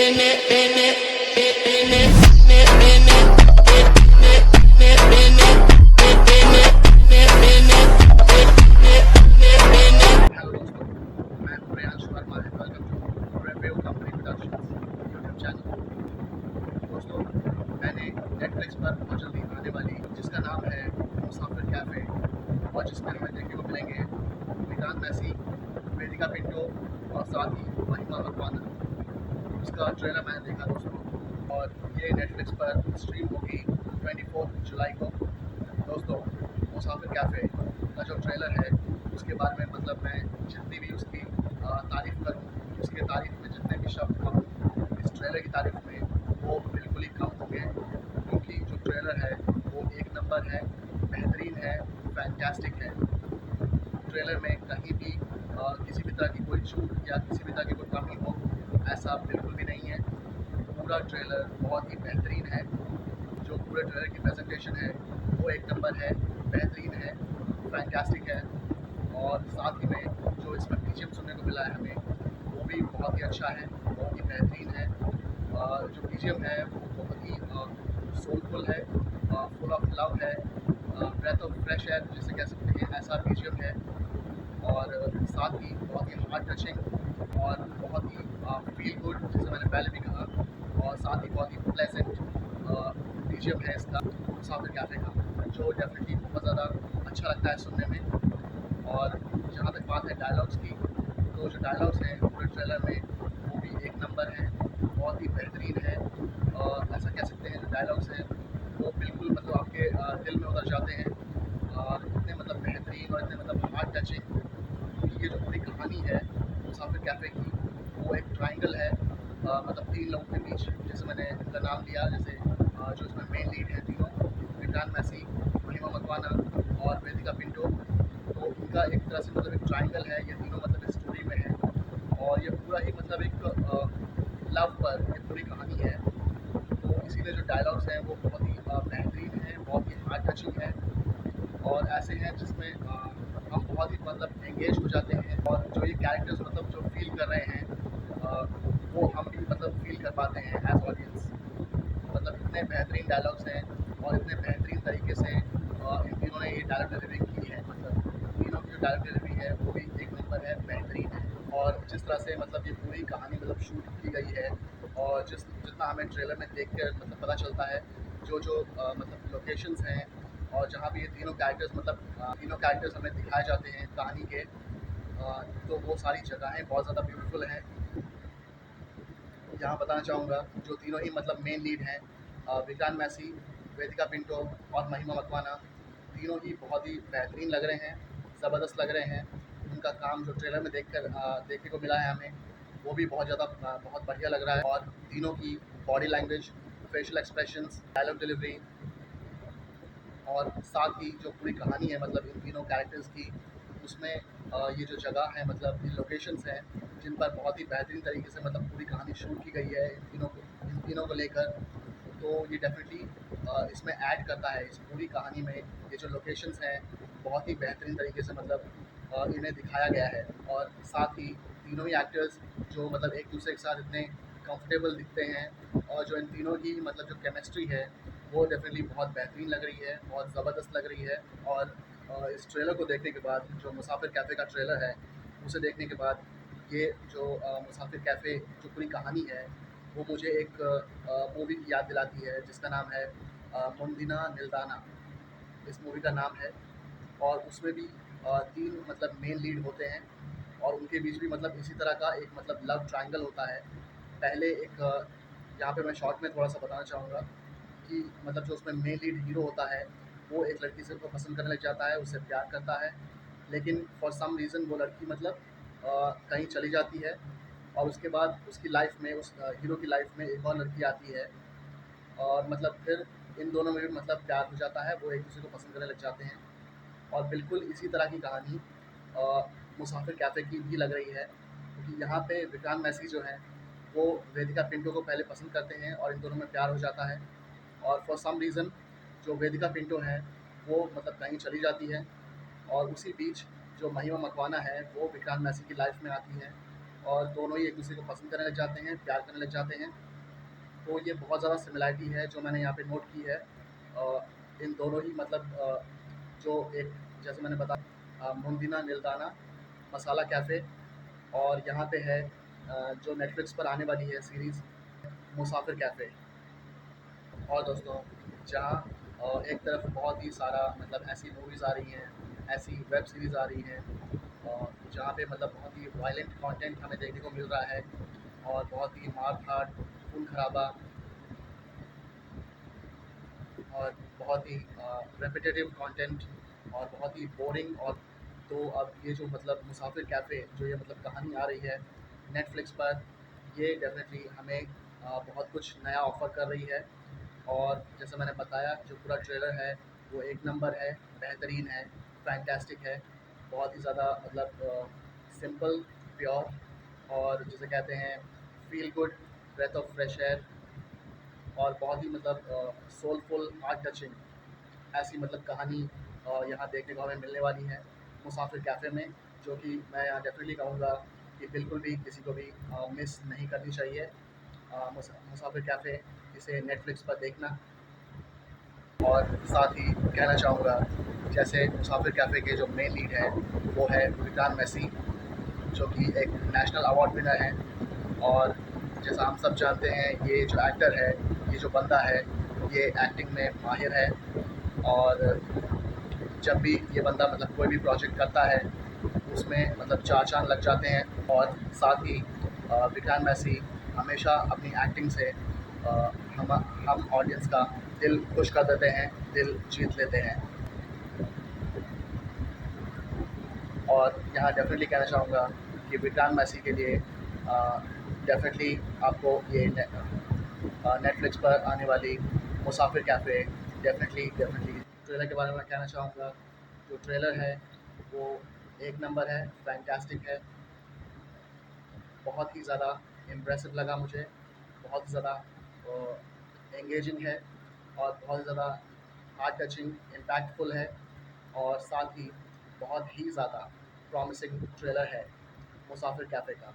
दोस्तों, मैं प्रियांश वर्मा है। Welcome to review company productions YouTube channel. दोस्तों, मैंने नेटफ्लिक्स पर बहुत जल्दी आने वाली जिसका नाम है मुसाफिर कैफ़े और जिसमें हमें देखने को मिलेंगे विक्रांत मैसी, वेदिका पिंटो और साथ ही महिमा मकवाना। उसका ट्रेलर मैंने देखा दोस्तों और ये नेटफ्लिक्स पर स्ट्रीम होगी 24 जुलाई को। दोस्तों, मुसाफिर कैफ़े का जो ट्रेलर है उसके बारे में मतलब मैं जितनी भी उसकी तारीफ़ करूँ, उसकी तारीफ़ में जितने भी शब्द कहूँ इस ट्रेलर की तारीफ़ में वो बिल्कुल ही कम होंगे, क्योंकि जो ट्रेलर है वो एक नंबर है, बेहतरीन है, फैंटास्टिक है। ट्रेलर में कहीं भी किसी भी तरह की कोई चूक या किसी भी तरह की कोई कमी हो, ऐसा बिल्कुल भी नहीं है। पूरा ट्रेलर बहुत ही बेहतरीन है। जो पूरे ट्रेलर की प्रेजेंटेशन है वो एक नंबर है, बेहतरीन है, फैंटास्टिक है। और साथ ही में जो इसमें बीजीएम सुनने को मिला है हमें, वो भी बहुत ही अच्छा है, बहुत ही बेहतरीन है। जो बीजीएम है वो बहुत ही सोलफुल है, फुल ऑफ लव है, ब्रेथ ऑफ फ्रेश एयर जिसे कह सकते हैं, ऐसा बीजीएम है। और साथ ही बहुत ही हार्ट टचिंग और बहुत ही फील गुड, जैसे मैंने पहले भी कहा। और साथ ही बहुत ही प्लेजेंट बीजीएम है इसका मुसाफिर कैफ़े का, जो डेफिनेटली बहुत ज़्यादा अच्छा लगता है सुनने में। और जहाँ तक बात है डायलॉग्स की, तो जो डायलॉग्स हैं पूरे ट्रेलर में वो भी एक नंबर हैं, बहुत ही बेहतरीन है। ऐसा कह सकते हैं जो डायलॉग्स हैं वो बिल्कुल मतलब आपके दिल में उतर जाते हैं और इतने मतलब बेहतरीन और इतने मतलब हार्ट टचिंग। ये जो पूरी कहानी है मुसाफिर कैफ़े की, वो एक ट्रायंगल है, मतलब तीन लोगों के बीच, जैसे मैंने इनका नाम लिया, जैसे जो इसमें मेन लीड है तीनों, विक्रांत मैसी, महिमा मकवाना और वेदिका पिंटो। तो इनका एक तरह से मतलब एक ट्रायंगल है, ये तीनों मतलब इस स्टोरी में है। और ये पूरा ही मतलब एक लव पर ये पूरी कहानी है। तो इसीलिए जो डायलॉग्स हैं वो बहुत ही बेहतरीन हैं, बहुत ही हार्ट टचिंग है और ऐसे हैं जिसमें हम बहुत ही मतलब एंगेज हो जाते हैं। और जो ये कैरेक्टर्स मतलब जो फील कर रहे हैं वो हम भी मतलब फील कर पाते हैं एज ऑडियंस। मतलब इतने बेहतरीन डायलॉग्स हैं और इतने बेहतरीन तरीके से इन तीनों ने ये डायलॉग डिलीवरी की है। मतलब तीनों की जो डायलॉग डिलीवरी है वो भी एक नंबर है, बेहतरीन है। और जिस तरह से मतलब ये पूरी कहानी मतलब शूट की गई है और जितना हमें ट्रेलर में देख कर मतलब पता चलता है, जो मतलब लोकेशंस हैं और जहाँ भी ये तीनों कैरेक्टर्स मतलब तीनों कैरेक्टर्स हमें दिखाए जाते हैं कहानी के, तो वो सारी जगहें बहुत ज़्यादा ब्यूटीफुल हैं। यहाँ बताना चाहूँगा जो तीनों ही मतलब मेन लीड हैं, विक्रांत मैसी, वेदिका पिंटो और महिमा मकवाना, तीनों ही बहुत ही बेहतरीन लग रहे हैं, ज़बरदस्त लग रहे हैं। उनका काम जो ट्रेलर में देखने को मिला है हमें, वो भी बहुत ज़्यादा बहुत बढ़िया लग रहा है। और तीनों की body language, facial expressions, dialogue delivery और साथ ही जो पूरी कहानी है मतलब इन तीनों कैरेक्टर्स की, उसमें ये जो जगह है मतलब ये लोकेशंस हैं जिन पर बहुत ही बेहतरीन तरीके से मतलब पूरी कहानी शूट की गई है इन तीनों को लेकर। तो ये डेफिनेटली इसमें ऐड करता है इस पूरी कहानी में। ये जो लोकेशंस हैं बहुत ही बेहतरीन तरीके से मतलब इन्हें दिखाया गया है। और साथ ही तीनों ही एक्टर्स जो मतलब एक दूसरे के साथ इतने कंफर्टेबल दिखते हैं और जो इन तीनों की मतलब जो केमिस्ट्री है वो डेफिनेटली बहुत बेहतरीन लग रही है, बहुत ज़बरदस्त लग रही है। और इस ट्रेलर को देखने के बाद, जो मुसाफिर कैफ़े का ट्रेलर है उसे देखने के बाद, ये जो मुसाफिर कैफ़े जो पूरी कहानी है वो मुझे एक मूवी की याद दिलाती है जिसका नाम है मुंदिना निल्दाना, इस मूवी का नाम है। और उसमें भी तीन मतलब मेन लीड होते हैं और उनके बीच भी मतलब इसी तरह का एक मतलब लव ट्रायंगल होता है। पहले एक यहाँ पे मैं शॉर्ट में थोड़ा सा बताना चाहूँगा कि मतलब जो उसमें मेन लीड हीरो होता है वो एक लड़की से को पसंद करने लग जाता है, उससे प्यार करता है। लेकिन फॉर सम रीज़न वो लड़की मतलब कहीं चली जाती है और उसके बाद उसकी लाइफ में उस हीरो की लाइफ में एक और लड़की आती है और मतलब फिर इन दोनों में भी मतलब प्यार हो जाता है, वो एक दूसरे को पसंद करने लग जाते हैं। और बिल्कुल इसी तरह की कहानी मुसाफिर कैफ़े की भी लग रही है, क्योंकि यहाँ पे विक्रांत मैसी जो हैं वो वेदिका पिंटो को पहले पसंद करते हैं और इन दोनों में प्यार हो जाता है। और फॉर सम रीज़न जो वेदिका पिंटो है वो मतलब कहीं चली जाती है और उसी बीच जो महिमा मकवाना है वो विक्रांत मैसी की लाइफ में आती हैं और दोनों ही एक दूसरे को पसंद करने लग जाते हैं, प्यार करने लग जाते हैं। तो ये बहुत ज़्यादा सिमिलैरिटी है जो मैंने यहाँ पे नोट की है इन दोनों ही मतलब जो एक जैसे मैंने बताया मुंदिना निल्दाना मसाला कैफ़े, और यहाँ पे है जो नेटफ्लिक्स पर आने वाली है सीरीज़ मुसाफिर कैफ़े। और दोस्तों जहाँ एक तरफ बहुत ही सारा मतलब ऐसी मूवीज़ आ रही हैं, ऐसी वेब सीरीज़ आ रही हैं जहाँ पे मतलब बहुत ही वायलेंट कंटेंट हमें देखने को मिल रहा है, और बहुत ही मार धाड़, खून खराबा, और बहुत ही रेपिटेटिव कंटेंट, और बहुत ही बोरिंग। और तो अब ये जो मतलब मुसाफिर कैफ़े जो ये मतलब कहानी आ रही है नेटफ्लिक्स पर, ये डेफिनेटली हमें बहुत कुछ नया ऑफ़र कर रही है। और जैसे मैंने बताया जो पूरा ट्रेलर है वो एक नंबर है, बेहतरीन है, फैंटास्टिक है, बहुत ही ज़्यादा मतलब सिंपल, प्योर, और जिसे कहते हैं feel good, breath of fresh air, और बहुत ही मतलब सोलफुल, हार्ट टचिंग ऐसी मतलब कहानी यहाँ देखने को हमें मिलने वाली है मुसाफिर कैफ़े में, जो कि मैं यहाँ डेफिनेटली कहूँगा कि बिल्कुल भी किसी को भी मिस नहीं करनी चाहिए। मुसाफिर कैफ़े इसे नेटफ्लिक्स पर देखना। और साथ ही कहना चाहूँगा जैसे मुसाफिर कैफ़े के जो मेन लीड है वो है विक्रांत मैसी, जो कि एक नेशनल अवार्ड विनर है। और जैसा हम सब जानते हैं ये जो एक्टर है, ये जो बंदा है, ये एक्टिंग में माहिर है। और जब भी ये बंदा मतलब कोई भी प्रोजेक्ट करता है उसमें मतलब चार चांद लग जाते हैं। और साथ ही विक्रांत मैसी हमेशा अपनी एक्टिंग से हम हम ऑडियंस का दिल खुश कर देते हैं, दिल जीत लेते हैं। और यहाँ डेफिनेटली कहना चाहूँगा कि विक्रांत मैसी के लिए डेफिनेटली आपको ये नेटफ्लिक्स पर आने वाली मुसाफिर कैफ़े डेफिनेटली डेफिनेटली। ट्रेलर के बारे में मैं कहना चाहूँगा, जो ट्रेलर है वो एक नंबर है, फैंटास्टिक है, बहुत ही ज़्यादा इम्प्रेसिव लगा मुझे, बहुत ही ज़्यादा एंगेजिंग है, और बहुत ही ज़्यादा हार्ट टचिंग, इम्पैक्टफुल है, और साथ ही बहुत ही ज़्यादा प्रॉमिसिंग ट्रेलर है मुसाफिर कैफ़े का।